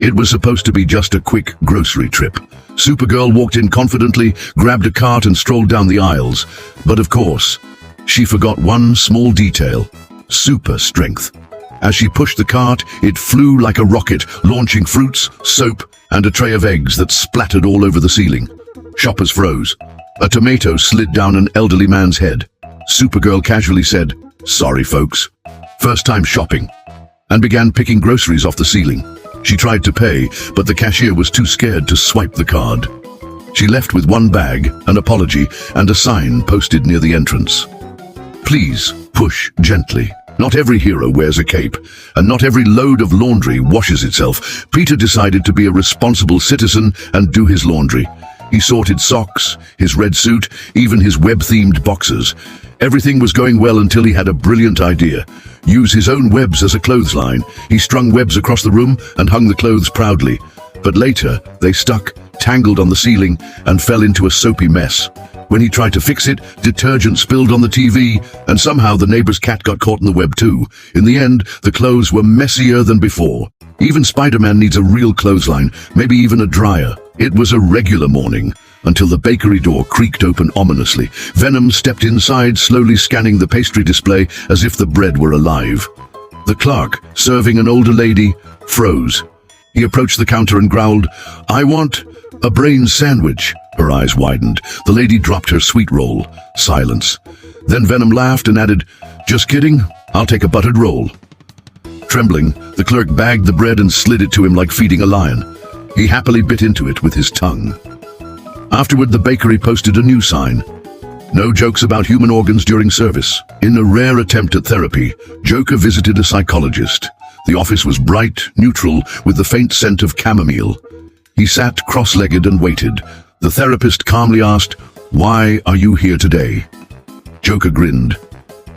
It was supposed to be just a quick grocery trip. Supergirl walked in confidently, grabbed a cart and strolled down the aisles. But of course, she forgot one small detail: super strength. As she pushed the cart, it flew like a rocket, launching fruits, soap, and a tray of eggs that splattered all over the ceiling. Shoppers froze. A tomato slid down an elderly man's head. Supergirl casually said, "Sorry, folks. First time shopping," and began picking groceries off the ceiling. She tried to pay, but the cashier was too scared to swipe the card. She left with one bag, an apology, and a sign posted near the entrance. "Please push gently. Not every hero wears a cape, and not every load of laundry washes itself." Peter decided to be a responsible citizen and do his laundry. He sorted socks, his red suit, even his web-themed boxers. Everything was going well until he had a brilliant idea. Use his own webs as a clothesline. He strung webs across the room and hung the clothes proudly. But later, they stuck, tangled on the ceiling, and fell into a soapy mess. When he tried to fix it, detergent spilled on the TV, and somehow the neighbor's cat got caught in the web too. In the end, the clothes were messier than before. Even Spider-Man needs a real clothesline, maybe even a dryer. It was a regular morning, until the bakery door creaked open ominously. Venom stepped inside, slowly scanning the pastry display as if the bread were alive. The clerk, serving an older lady, froze. He approached the counter and growled, "I want a brain sandwich." Her eyes widened. The lady dropped her sweet roll. Silence. Then Venom laughed and added, "Just kidding, I'll take a buttered roll." Trembling, the clerk bagged the bread and slid it to him like feeding a lion. He happily bit into it with his tongue. Afterward, the bakery posted a new sign: "No jokes about human organs during service." In a rare attempt at therapy, Joker visited a psychologist. The office was bright, neutral, with the faint scent of chamomile. He sat cross-legged and waited. The therapist calmly asked, "Why are you here today?" Joker grinned.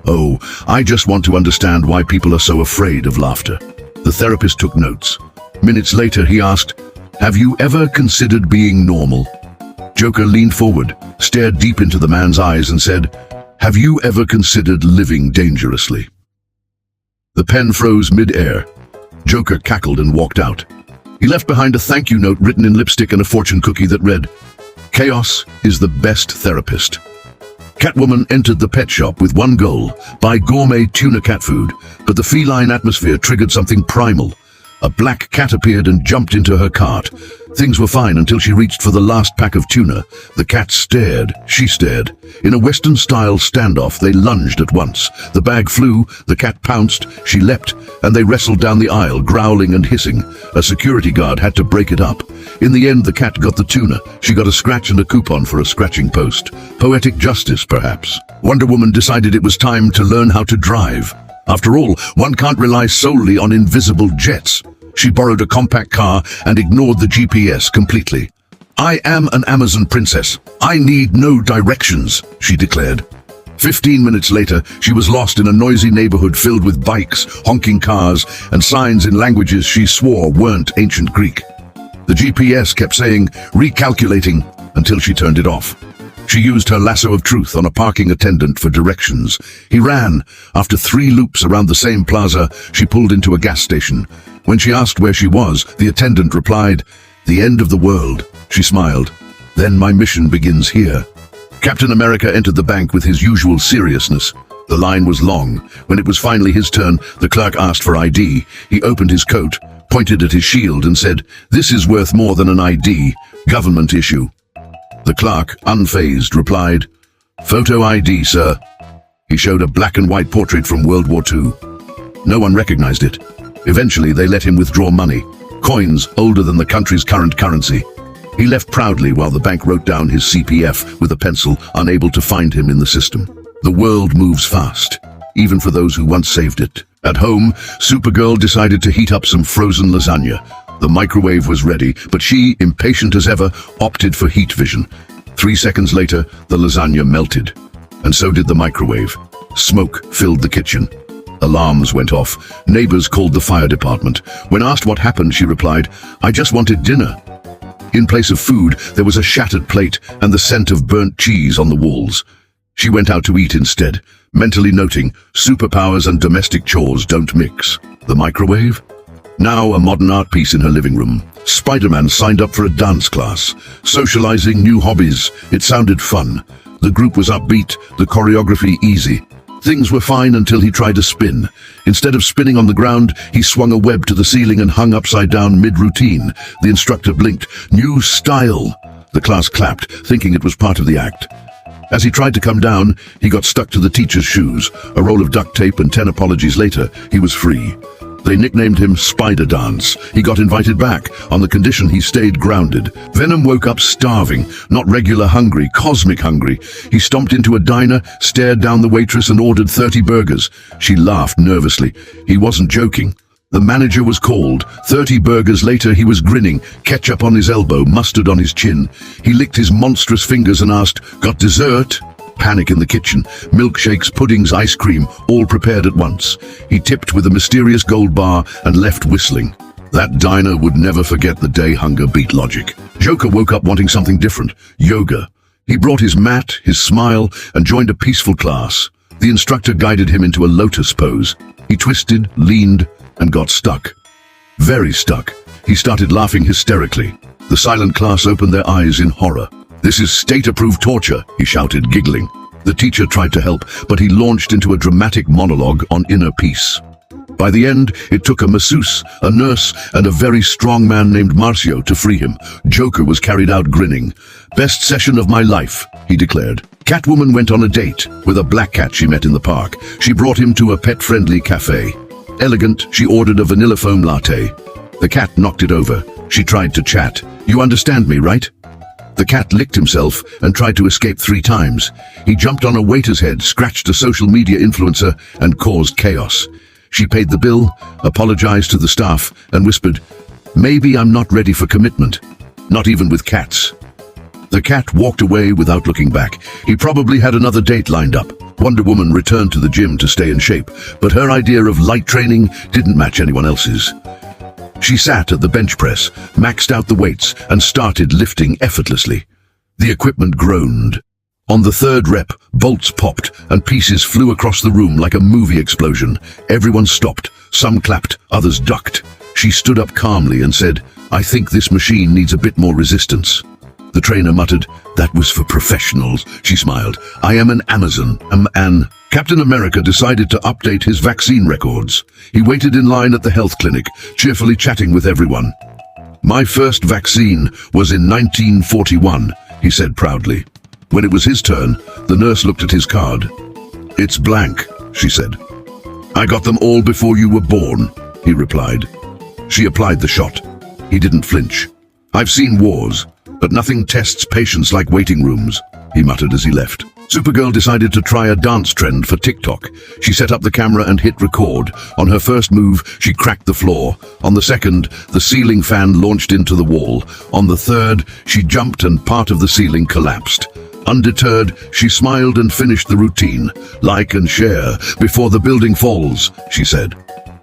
"Oh, I just want to understand why people are so afraid of laughter." The therapist took notes. Minutes later, he asked, "Have you ever considered being normal?" Joker leaned forward, stared deep into the man's eyes and said, "Have you ever considered living dangerously?" The pen froze mid-air. Joker cackled and walked out. He left behind a thank you note written in lipstick and a fortune cookie that read, "Chaos is the best therapist." Catwoman entered the pet shop with one goal: buy gourmet tuna cat food, but the feline atmosphere triggered something primal. A black cat appeared and jumped into her cart. Things were fine until she reached for the last pack of tuna. The cat stared. She stared. In a Western-style standoff, they lunged at once. The bag flew, the cat pounced, she leapt, and they wrestled down the aisle, growling and hissing. A security guard had to break it up. In the end, the cat got the tuna. She got a scratch and a coupon for a scratching post. Poetic justice, perhaps. Wonder Woman decided it was time to learn how to drive. After all, one can't rely solely on invisible jets. She borrowed a compact car and ignored the GPS completely. "I am an Amazon princess. I need no directions," she declared. 15 minutes later, she was lost in a noisy neighborhood filled with bikes, honking cars, and signs in languages she swore weren't ancient Greek. The GPS kept saying, "Recalculating," until she turned it off. She used her lasso of truth on a parking attendant for directions. He ran. After 3 loops around the same plaza, she pulled into a gas station. When she asked where she was, the attendant replied, "The end of the world." She smiled. "Then my mission begins here." Captain America entered the bank with his usual seriousness. The line was long. When it was finally his turn, the clerk asked for ID. He opened his coat, pointed at his shield and said, "This is worth more than an ID. Government issue." The clerk, unfazed, replied, "Photo ID, sir." He showed a black and white portrait from World War II. No one recognized it. Eventually, they let him withdraw money, coins older than the country's current currency. He left proudly while the bank wrote down his CPF with a pencil, unable to find him in the system. The world moves fast, even for those who once saved it. At home, Supergirl decided to heat up some frozen lasagna. The microwave was ready, but she, impatient as ever, opted for heat vision. 3 seconds later, the lasagna melted. And so did the microwave. Smoke filled the kitchen. Alarms went off. Neighbors called the fire department. When asked what happened, she replied, "I just wanted dinner." In place of food, there was a shattered plate and the scent of burnt cheese on the walls. She went out to eat instead, mentally noting, superpowers and domestic chores don't mix. The microwave? Now a modern art piece in her living room. Spider-Man signed up for a dance class, socializing new hobbies. It sounded fun. The group was upbeat, the choreography easy. Things were fine until he tried to spin. Instead of spinning on the ground, he swung a web to the ceiling and hung upside down mid-routine. The instructor blinked. New style! The class clapped, thinking it was part of the act. As he tried to come down, he got stuck to the teacher's shoes. A roll of duct tape and 10 apologies later, he was free. They nicknamed him Spider Dance. He got invited back, on the condition he stayed grounded. Venom woke up starving, not regular hungry, cosmic hungry. He stomped into a diner, stared down the waitress and ordered 30 burgers. She laughed nervously. He wasn't joking. The manager was called. 30 burgers later, he was grinning, ketchup on his elbow, mustard on his chin. He licked his monstrous fingers and asked, "Got dessert?" Panic in the kitchen. Milkshakes, puddings, ice cream, all prepared at once. He tipped with a mysterious gold bar and left whistling. That diner would never forget the day hunger beat logic. Joker woke up wanting something different. Yoga. He brought his mat, his smile, and joined a peaceful class. The instructor guided him into a lotus pose. He twisted, leaned, and got stuck. Very stuck. He started laughing hysterically. The silent class opened their eyes in horror. "This is state-approved torture," he shouted, giggling. The teacher tried to help, but he launched into a dramatic monologue on inner peace. By the end, it took a masseuse, a nurse, and a very strong man named Marcio to free him. Joker was carried out grinning. "Best session of my life," he declared. Catwoman went on a date with a black cat she met in the park. She brought him to a pet-friendly cafe. Elegant, she ordered a vanilla foam latte. The cat knocked it over. She tried to chat. "You understand me, right?" The cat licked himself and tried to escape 3 times. He jumped on a waiter's head, scratched a social media influencer, and caused chaos. She paid the bill, apologized to the staff, and whispered, "Maybe I'm not ready for commitment. Not even with cats." The cat walked away without looking back. He probably had another date lined up. Wonder Woman returned to the gym to stay in shape, but her idea of light training didn't match anyone else's. She sat at the bench press, maxed out the weights, and started lifting effortlessly. The equipment groaned. On the 3rd rep, bolts popped, and pieces flew across the room like a movie explosion. Everyone stopped. Some clapped, others ducked. She stood up calmly and said, "I think this machine needs a bit more resistance." The trainer muttered, "That was for professionals." She smiled. "I am an Amazon. Captain America decided to update his vaccine records. He waited in line at the health clinic, cheerfully chatting with everyone. "My first vaccine was in 1941, he said proudly. When it was his turn, the nurse looked at his card. "It's blank," she said. "I got them all before you were born," he replied. She applied the shot. He didn't flinch. "I've seen wars, but nothing tests patience like waiting rooms," he muttered as he left. Supergirl decided to try a dance trend for TikTok. She set up the camera and hit record. On her first move, she cracked the floor. On the second, the ceiling fan launched into the wall. On the third, she jumped and part of the ceiling collapsed. Undeterred, she smiled and finished the routine. "Like and share before the building falls," she said.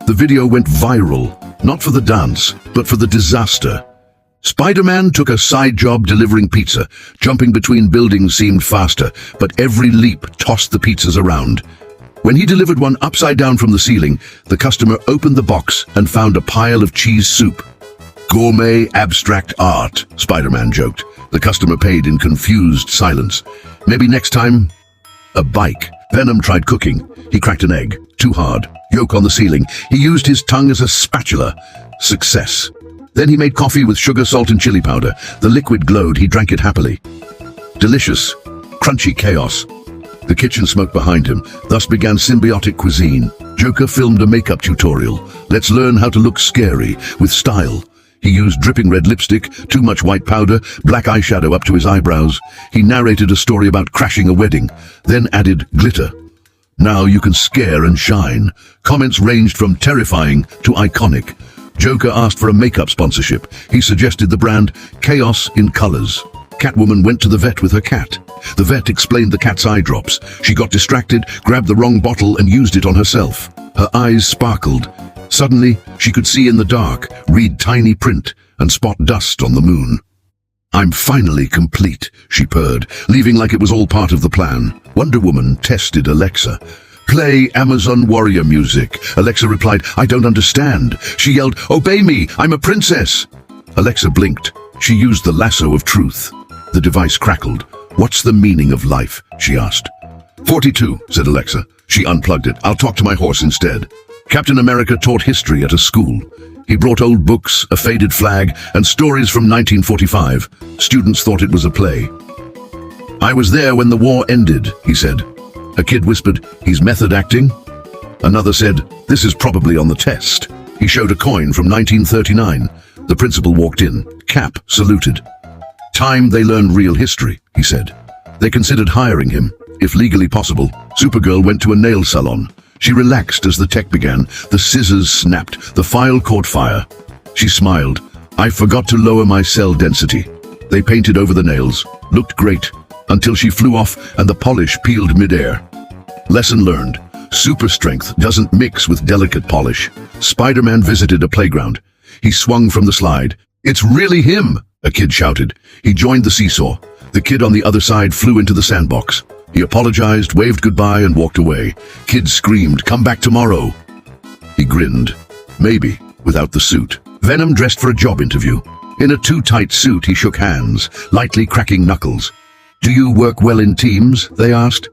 The video went viral, not for the dance, but for the disaster. Spider-Man took a side job delivering pizza. Jumping between buildings seemed faster, but every leap tossed the pizzas around. When he delivered one upside down from the ceiling, the customer opened the box and found a pile of cheese soup. "Gourmet abstract art," Spider-Man joked. The customer paid in confused silence. "Maybe next time?" A bike. Venom tried cooking. He cracked an egg. Too hard. Yolk on the ceiling. He used his tongue as a spatula. Success. Then he made coffee with sugar, salt, and chili powder. The liquid glowed. He drank it happily. Delicious. Crunchy chaos. The kitchen smoked behind him. Thus began symbiotic cuisine. Joker filmed a makeup tutorial. Let's learn how to look scary, with style. He used dripping red lipstick, too much white powder, black eyeshadow up to his eyebrows. He narrated a story about crashing a wedding, then added glitter. Now you can scare and shine. Comments ranged from terrifying to iconic. Joker asked for a makeup sponsorship. He suggested the brand Chaos in Colors. Catwoman went to the vet with her cat. The vet explained the cat's eye drops. She got distracted, grabbed the wrong bottle and used it on herself. Her eyes sparkled. Suddenly, she could see in the dark, read tiny print, and spot dust on the moon. "I'm finally complete," she purred, leaving like it was all part of the plan. Wonder Woman tested Alexa. Play Amazon Warrior music. Alexa replied, I don't understand. She yelled, obey me, I'm a princess. Alexa blinked. She used the lasso of truth. The device crackled. What's the meaning of life? She asked. 42, said Alexa. She unplugged it. I'll talk to my horse instead. Captain America taught history at a school. He brought old books, a faded flag, and stories from 1945. Students thought it was a play. I was there when the war ended, he said. A kid whispered, he's method acting? Another said, this is probably on the test. He showed a coin from 1939. The principal walked in. Cap saluted. Time they learned real history, he said. They considered hiring him, if legally possible. Supergirl went to a nail salon. She relaxed as the tech began. The scissors snapped. The file caught fire. She smiled. I forgot to lower my cell density. They painted over the nails. Looked great. Until she flew off and the polish peeled midair. Lesson learned. Super strength doesn't mix with delicate polish. Spider-Man visited a playground. He swung from the slide. It's really him, a kid shouted. He joined the seesaw. The kid on the other side flew into the sandbox. He apologized, waved goodbye, and walked away. Kids screamed, come back tomorrow. He grinned. Maybe, without the suit. Venom dressed for a job interview. In a too tight suit, he shook hands, lightly cracking knuckles. Do you work well in teams? They asked.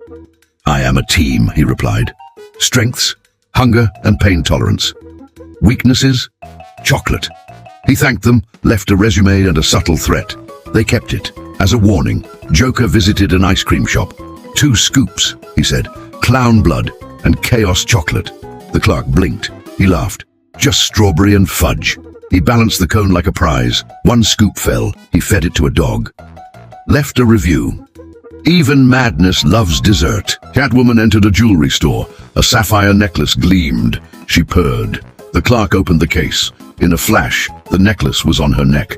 I am a team, he replied. Strengths, hunger, and pain tolerance. Weaknesses? Chocolate. He thanked them, left a resume and a subtle threat. They kept it. As a warning, Joker visited an ice cream shop. 2 scoops, he said, clown blood and chaos chocolate. The clerk blinked. He laughed. Just strawberry and fudge. He balanced the cone like a prize. 1 scoop fell. He fed it to a dog. Left a review. Even madness loves dessert. Catwoman entered a jewelry store. A sapphire necklace gleamed. She purred. The clerk opened the case. In a flash, the necklace was on her neck.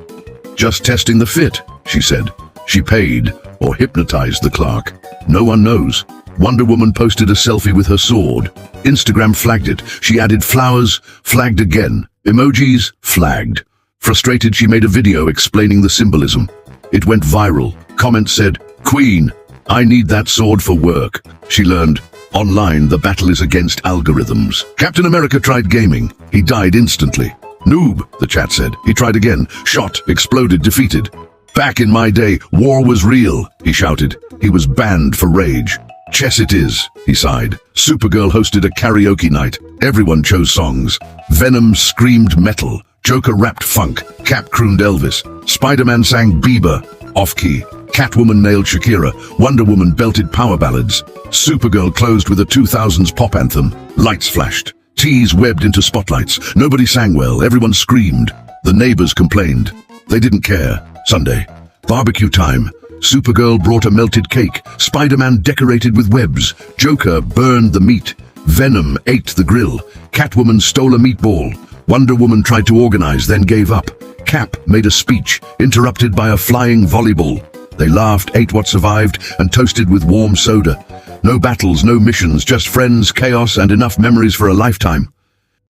Just testing the fit, she said. She paid, or hypnotized the clerk. No one knows. Wonder Woman posted a selfie with her sword. Instagram flagged it. She added flowers, flagged again. Emojis, flagged. Frustrated, she made a video explaining the symbolism. It went viral. Comments said, Queen, I need that sword for work. She learned, online the battle is against algorithms. Captain America tried gaming. He died instantly. Noob, the chat said. He tried again. Shot, exploded, defeated. Back in my day, war was real, he shouted. He was banned for rage. Chess it is, he sighed. Supergirl hosted a karaoke night. Everyone chose songs. Venom screamed metal. Joker rapped funk. Cap crooned Elvis. Spider-Man sang Bieber, off-key. Catwoman nailed Shakira. Wonder Woman belted power ballads. Supergirl closed with a 2000s pop anthem. Lights flashed. Tees webbed into spotlights. Nobody sang well. Everyone screamed. The neighbors complained. They didn't care. Sunday. Barbecue time. Supergirl brought a melted cake. Spider-Man decorated with webs. Joker burned the meat. Venom ate the grill. Catwoman stole a meatball. Wonder Woman tried to organize, then gave up. Cap made a speech, interrupted by a flying volleyball. They laughed, ate what survived, and toasted with warm soda. No battles, no missions, just friends, chaos, and enough memories for a lifetime.